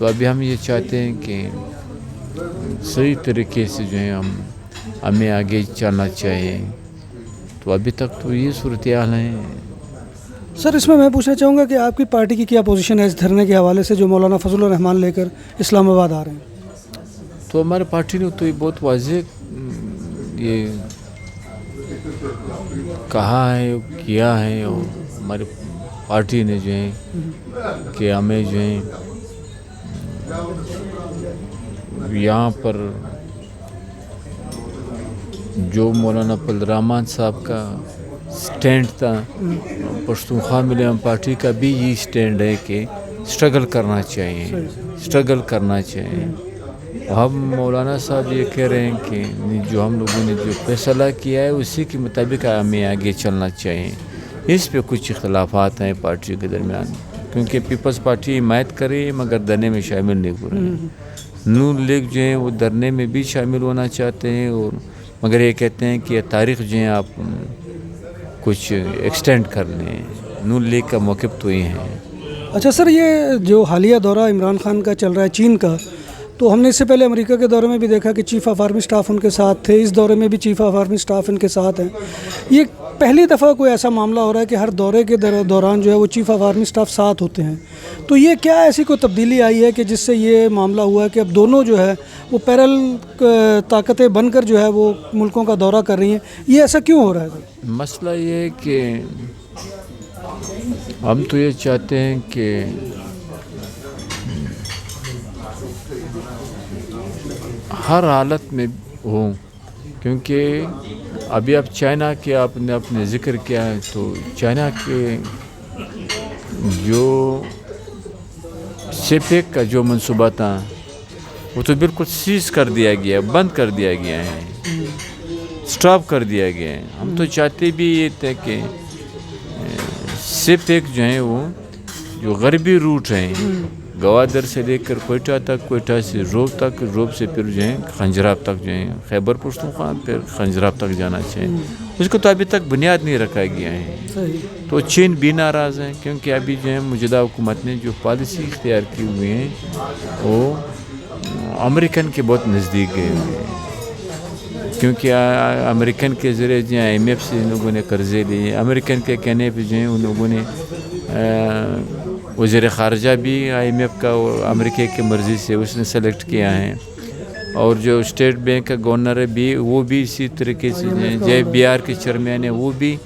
تو ابھی ہم یہ چاہتے ہیں کہ صحیح طریقے سے جو ہے ہمیں آگے چلنا چاہیے. تو ابھی تک تو یہ صورتحال ہیں. سر اس میں پوچھنا چاہوں گا کہ آپ کی پارٹی کی کیا پوزیشن ہے اس دھرنے کے حوالے سے جو مولانا فضل الرحمان لے کر اسلام آباد آ رہے ہیں؟ تو ہمارے پارٹی نے تو یہ بہت واضح یہ کہا ہے کیا ہے، اور ہماری پارٹی نے جو ہے کہ ہمیں جو ہے یہاں پر جو مولانا فضل الرحمان صاحب کا سٹینڈ تھا، پشتونخوا ملیم پارٹی کا بھی یہ سٹینڈ ہے کہ سٹرگل کرنا چاہیے. ہم مولانا صاحب یہ کہہ رہے ہیں کہ جو ہم لوگوں نے جو فیصلہ کیا ہے اسی کے مطابق ہمیں آگے چلنا چاہیے. اس پہ کچھ اختلافات ہیں پارٹی کے درمیان، کیونکہ پیپلز پارٹی حمایت کرے مگر دھرنے میں شامل نہیں ہو رہے ہیں. نون لیگ جو ہے وہ دھرنے میں بھی شامل ہونا چاہتے ہیں، اور مگر یہ کہتے ہیں کہ یہ تاریخ جو ہے آپ کچھ ایکسٹینڈ کر لیں. نون لیگ کا موقف تو یہ ہے. اچھا سر، یہ جو حالیہ دورہ عمران خان کا چل رہا ہے چین کا، تو ہم نے اس سے پہلے امریکہ کے دورے میں بھی دیکھا کہ چیف آف آرمی سٹاف ان کے ساتھ تھے، اس دورے میں بھی چیف آف آرمی سٹاف ان کے ساتھ ہیں. یہ پہلی دفعہ کوئی ایسا معاملہ ہو رہا ہے کہ ہر دورے کے دوران جو ہے وہ چیف آف آرمی سٹاف ساتھ ہوتے ہیں. تو یہ کیا ایسی کوئی تبدیلی آئی ہے کہ جس سے یہ معاملہ ہوا ہے کہ اب دونوں جو ہے وہ پیرل طاقتیں بن کر جو ہے وہ ملکوں کا دورہ کر رہی ہیں؟ یہ ایسا کیوں ہو رہا ہے سر؟ مسئلہ یہ ہے کہ ہم تو یہ چاہتے ہیں کہ ہر حالت میں ہوں، کیونکہ ابھی اب چائنا کے آپ نے اپنے ذکر کیا ہے، تو چائنا کے جو سیپیک کا جو منصوبہ تھا وہ تو بالکل سیز کر دیا گیا، بند کر دیا گیا ہے، سٹاپ کر دیا گیا ہے. ہم تو چاہتے بھی یہ تھے کہ سیپیک جو ہیں وہ جو غربی روٹ ہیں، گوادر سے لے کر کوئٹہ تک، کوئٹہ سے روب تک، روب سے پھر جو ہے خنجراب تک جو ہے خیبر پختونخوا، پھر خنجراب تک جانا چاہیے. اس کو تو ابھی تک بنیاد نہیں رکھا گیا ہے. تو چین بھی ناراض ہے، کیونکہ ابھی جو ہے موجودہ حکومت نے جو پالیسی اختیار کی ہوئی ہیں وہ امریکن کے بہت نزدیک گئے ہوئے ہیں، کیونکہ امریکن کے ذریعے جو آئی ایم ایف سے ان لوگوں نے قرضے لیے. امریکن کے کہنے پہ جو ہے ان لوگوں نے وزیر خارجہ بھی آئی ایم ایف کا امریکہ کی مرضی سے اس نے سلیکٹ کیا ہے، اور جو اسٹیٹ بینک کا گورنر ہے بھی وہ بھی اسی طریقے سے جو بی آر کے چیئرمین ہے وہ بھی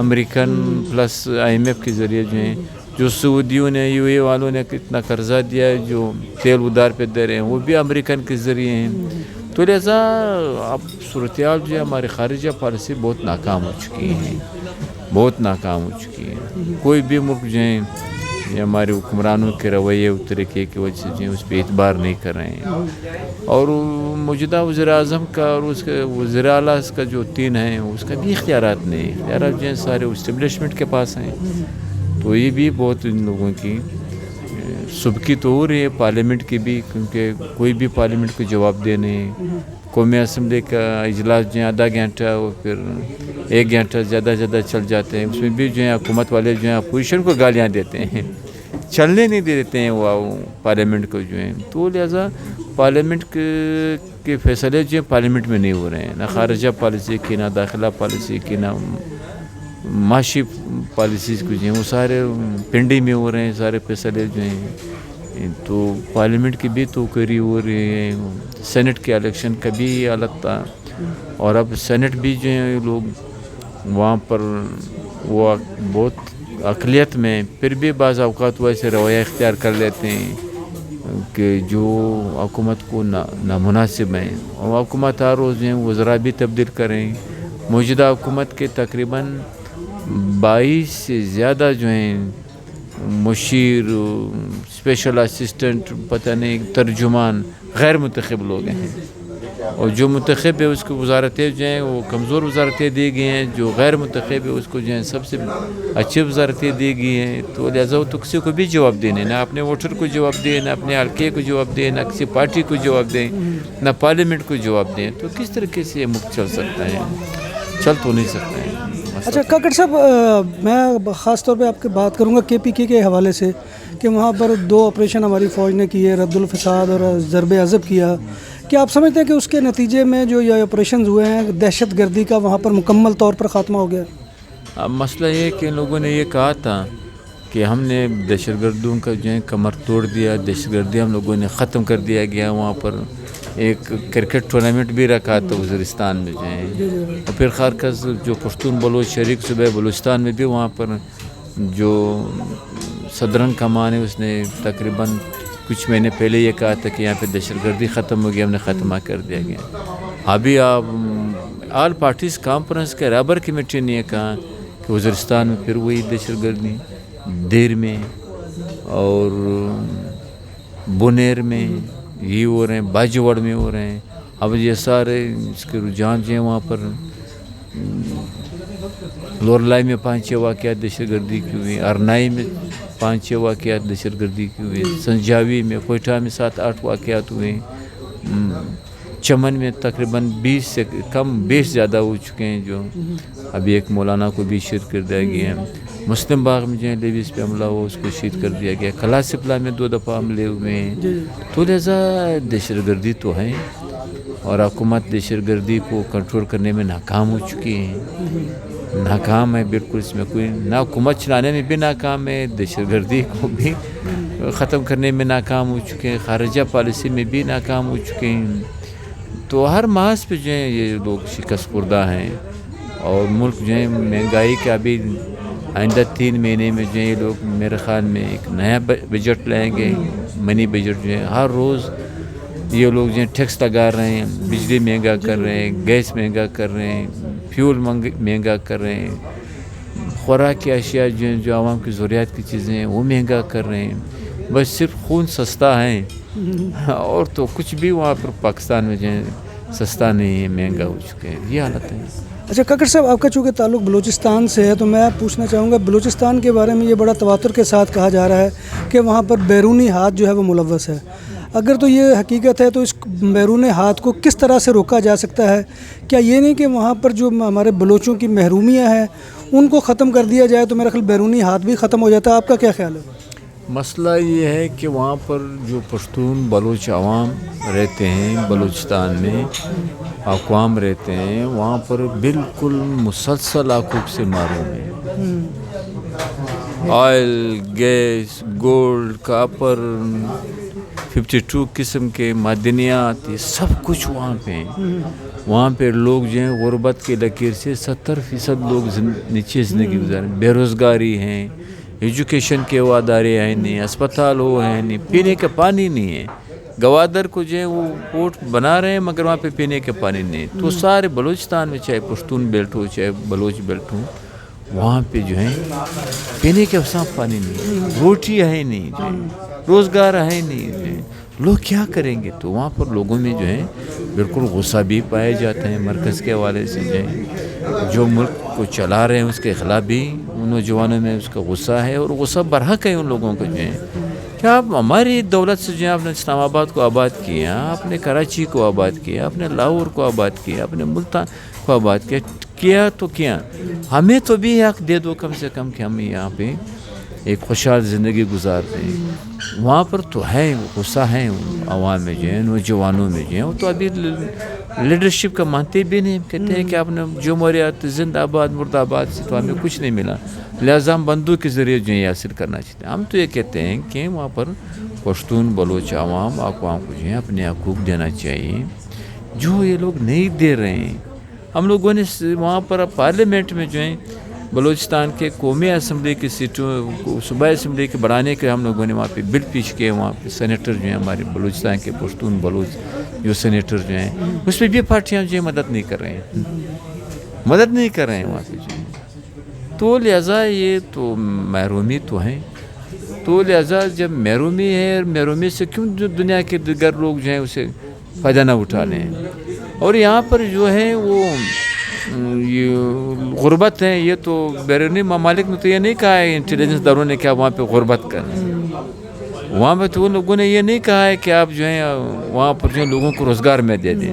American plus I M F کے ذریعے جو ہیں. جو سعودیوں نے یو اے والوں نے کتنا قرضہ دیا ہے جو تیل ادار پہ دے رہے ہیں وہ بھی امریکن کے ذریعے ہیں. تو لہذا اب صورتحال جو ہے ہماری خارجہ پالیسی بہت ناکام ہو چکی ہے، بہت ناکام ہو چکی ہے. کوئی بھی ملک جو ہے یہ ہمارے حکمرانوں کے رویے اور طریقے کی وجہ سے جو ہے اس پہ اعتبار نہیں کر رہے ہیں. اور موجودہ وزیر اعظم کا اور اس کے وزیر اعلیٰ کا جو تین ہیں اس کا بھی اختیارات نہیں، اختیارات جو ہیں سارے اسٹیبلشمنٹ کے پاس ہیں. تو یہ بھی بہت ان لوگوں کی سبکی تو ہو رہی ہے پارلیمنٹ کی بھی، کیونکہ کوئی بھی پارلیمنٹ کو جواب دے نہیں. قومی اسمبلی کا اجلاس جو ہے آدھا گھنٹہ اور پھر 1 گھنٹہ زیادہ چل جاتے ہیں، اس میں بھی جو ہے حکومت والے جو ہیں اپوزیشن کو گالیاں دیتے ہیں، چلنے نہیں دیتے ہیں وہ پارلیمنٹ کو جو ہے. تو لہذا پارلیمنٹ کے فیصلے جو ہیں پارلیمنٹ میں نہیں ہو رہے ہیں، نہ خارجہ پالیسی کی، نہ داخلہ پالیسی کی، نہ معاشی پالیسیز کو جو ہیں وہ سارے پنڈی میں ہو رہے ہیں سارے فیصلے جو ہیں. تو پارلیمنٹ کی بھی توقیری ہو رہی ہے. سینٹ کے الیکشن کا بھی حالت تھا، اور اب سینٹ بھی جو ہیں لوگ وہاں پر وہ بہت اقلیت میں پھر بھی بعض اوقات ویسے رویہ اختیار کر لیتے ہیں کہ جو حکومت کو نامناسب ہیں، اور حکومت ہر روز جو ہیں وزراء بھی تبدیل کریں. موجودہ حکومت کے تقریباً 22 سے زیادہ جو ہیں مشیر، اسپیشل اسسٹنٹ، پتہ نہیں ترجمان غیر منتخب لوگ ہیں، اور جو منتخب ہے اس کو وزارتیں جو ہیں وہ کمزور وزارتیں دی گئی ہیں، جو غیر منتخب ہے اس کو جو ہیں سب سے اچھی وزارتیں دی گئی ہیں. تو لہٰذا وہ تو کسی کو بھی جواب دینے، نہ اپنے ووٹر کو جواب دیں، نہ اپنے حلقے کو جواب دیں، نہ کسی پارٹی کو جواب دیں، نہ پارلیمنٹ کو جواب دیں. تو کس طریقے سے یہ ملک چل سکتا ہے؟ چل تو نہیں سکتا ہے. اچھا کاکڑ صاحب میں خاص طور پہ آپ کی بات کروں گا KPK کے حوالے سے کہ وہاں پر 2 آپریشن ہماری فوج نے کیے، رد الفساد اور ضرب عضب کیا. کیا آپ سمجھتے ہیں کہ اس کے نتیجے میں جو یہ آپریشنز ہوئے ہیں دہشت گردی کا وہاں پر مکمل طور پر خاتمہ ہو گیا؟ اب مسئلہ یہ ہے کہ ان لوگوں نے یہ کہا تھا کہ ہم نے دہشت گردوں کا جو ہے کمر توڑ دیا، دہشت گردی ہم لوگوں نے ختم کر دیا گیا. وہاں پر ایک کرکٹ ٹورنامنٹ بھی رکھا تھا وزیرستان میں جو ہے، اور پھر خارکز جو پشتون بلوچ شریک صوبہ بلوچستان میں بھی وہاں پر جو صدرن کمان ہے اس نے تقریباً کچھ مہینے پہلے یہ کہا تھا کہ یہاں پہ دہشت گردی ختم ہو گیا، ہم نے ختمہ کر دیا گیا. ابھی آپ آل پارٹیز کانفرنس کے رابر کمیٹی نے یہ کہا کہ وزیرستان میں پھر وہی دہشت گردی، دیر میں اور بنیر میں یہ ہو رہے ہیں، باجوڑ میں ہو رہے ہیں. اب یہ سارے اس کے رجحان جو ہیں وہاں پر لورلائی میں 5-6 واقعات دہشت گردی کی ہوئی، ارنائی میں 5-6 واقعات دہشت گردی کی ہوئی، سنجاوی میں کوئٹہ میں 7-8 واقعات ہوئے، چمن میں تقریباً 20 سے کم 20 زیادہ ہو چکے ہیں. جو ابھی ایک مولانا کو بھی شہید کر دیا گیا ہے. مسلم باغ میں جو ہے لیویز پہ حملہ ہوا اس کو شہید کر دیا گیا. کلا سپلا میں 2 دفعہ حملے ہوئے ہیں. تو لہذا دہشت گردی تو ہے اور حکومت دہشت گردی کو کنٹرول کرنے میں ناکام ہو چکی ہے، ناکام ہے بالکل. اس میں کوئی نہ حکومت چلانے میں بھی ناکام ہے، دہشت گردی کو بھی ختم کرنے میں ناکام ہو چکے ہیں، خارجہ پالیسی میں بھی ناکام ہو چکے ہیں. تو ہر محاذ پہ جو ہے یہ لوگ شکست خوردہ ہیں اور ملک جو ہے مہنگائی کے ابھی آئندہ 3 مہینے میں جو ہے یہ لوگ میرے خیال میں ایک نیا بجٹ لائیں گے، منی بجٹ. جو ہے ہر روز یہ لوگ جو ہے ٹیکس لگا رہے ہیں، بجلی مہنگا کر رہے ہیں، گیس مہنگا کر رہے ہیں، فیول مہنگا کر رہے ہیں، خوراک کی اشیاء جو ہیں جو عوام کی ضروریات کی چیزیں ہیں وہ مہنگا کر رہے ہیں. بس صرف خون سستا ہے اور تو کچھ بھی وہاں پر پاکستان میں جو ہے سستا نہیں ہے، مہنگا ہو چکے ہیں. یہ حالت ہے. اچھا کاکڑ صاحب آپ کا چونکہ تعلق بلوچستان سے ہے تو میں پوچھنا چاہوں گا بلوچستان کے بارے میں یہ بڑا تواتر کے ساتھ کہا جا رہا ہے کہ وہاں پر بیرونی ہاتھ جو ہے وہ ملوث ہے. اگر تو یہ حقیقت ہے تو اس بیرونی ہاتھ کو کس طرح سے روکا جا سکتا ہے؟ کیا یہ نہیں کہ وہاں پر جو ہمارے بلوچوں کی محرومیاں ہیں ان کو ختم کر دیا جائے تو میرا خیال بیرونی ہاتھ بھی ختم ہو جاتا ہے؟ آپ کا کیا خیال ہے؟ مسئلہ یہ ہے کہ وہاں پر جو پشتون بلوچ عوام رہتے ہیں، بلوچستان میں اقوام رہتے ہیں، وہاں پر بالکل مسلسل حقوق سے محروم ہیں. آئل، گیس، گولڈ، کاپر، 52 قسم کے معدنیات، یہ سب کچھ وہاں پہ ہیں. وہاں پہ لوگ جو ہیں غربت کے لکیر سے 70% لوگ نیچے زندگی گزارے. بے روزگاری ہیں، ایجوکیشن کے وہ ادارے ہیں نہیں، اسپتال وہ ہیں نہیں، پینے کا پانی نہیں ہے. گوادر کو جو ہے وہ پورٹ بنا رہے ہیں مگر وہاں پہ پینے کا پانی نہیں. تو سارے بلوچستان میں چاہے پشتون بیلٹ ہو چاہے بلوچ بیلٹ ہو وہاں پہ جو ہے پینے کا صاف پانی نہیں، روٹی ہے نہیں، جو ہے روزگار ہے نہیں، جو ہے لوگ کیا کریں گے. تو وہاں پر لوگوں میں جو ہے بالکل غصہ بھی پائے جاتے ہیں مرکز کے حوالے سے. جو ہے جو ملک کو چلا رہے ہیں اس کے خلاف بھی ان نوجوانوں میں اس کا غصہ ہے اور غصہ برحق ہے ان لوگوں کو. جو ہے کیا آپ ہماری دولت سے جو ہے آپ نے اسلام آباد کو آباد کیا، آپ نے کراچی کو آباد کیا، آپ نے لاہور کو آباد کیا، آپ نے ملتان کو آباد کیا تو کیا ہمیں تو بھی حق دے دو کم سے کم کہ ہم یہاں پہ ایک خوشحال زندگی گزارتے ہیں. وہاں پر تو ہے غصہ ہے عوام میں جو ہے نوجوانوں میں جو ہے وہ تو ابھی لیڈرشپ کا مانتے بھی نہیں. کہتے ہیں کہ آپ نے جمہوریت زندہ آباد مرد آباد سے تو ہمیں کچھ نہیں ملا، لہٰذا ہم بندوق کے ذریعے جو ہے حاصل کرنا چاہتے ہیں. ہم تو یہ کہتے ہیں کہ وہاں پر پشتون بلوچ عوام اقوام کو جو ہے اپنے حقوق دینا چاہیے جو یہ لوگ نہیں دے رہے ہیں. ہم لوگوں نے وہاں پر پارلیمنٹ میں جو ہے بلوچستان کے قومی اسمبلی کی سیٹوں صوبائی اسمبلی کے بڑھانے کے ہم لوگوں نے وہاں پہ بل پیش کیے. وہاں پہ سینیٹر جو ہیں ہمارے بلوچستان کے پشتون بلوچ جو سینیٹر جو ہیں اس پہ بھی پارٹیاں جو ہے مدد نہیں کر رہے ہیں، مدد نہیں کر رہے ہیں وہاں پہ جو ہے. تو لہٰذا یہ تو محرومی تو ہیں. تو لہٰذا جب محرومی ہے اور محرومی سے کیوں دنیا کے دیگر لوگ جو ہیں اسے فائدہ نہ اٹھا لیں. اور یہاں پر جو ہے وہ یہ غربت ہے، یہ تو بیرونی ممالک نے تو یہ نہیں کہا ہے، انٹیلیجنس داروں نے کیا وہاں پہ غربت کرنا. وہاں پہ تو لوگوں نے یہ نہیں کہا ہے کہ آپ جو ہیں وہاں پر جو لوگوں کو روزگار میں دے دیں.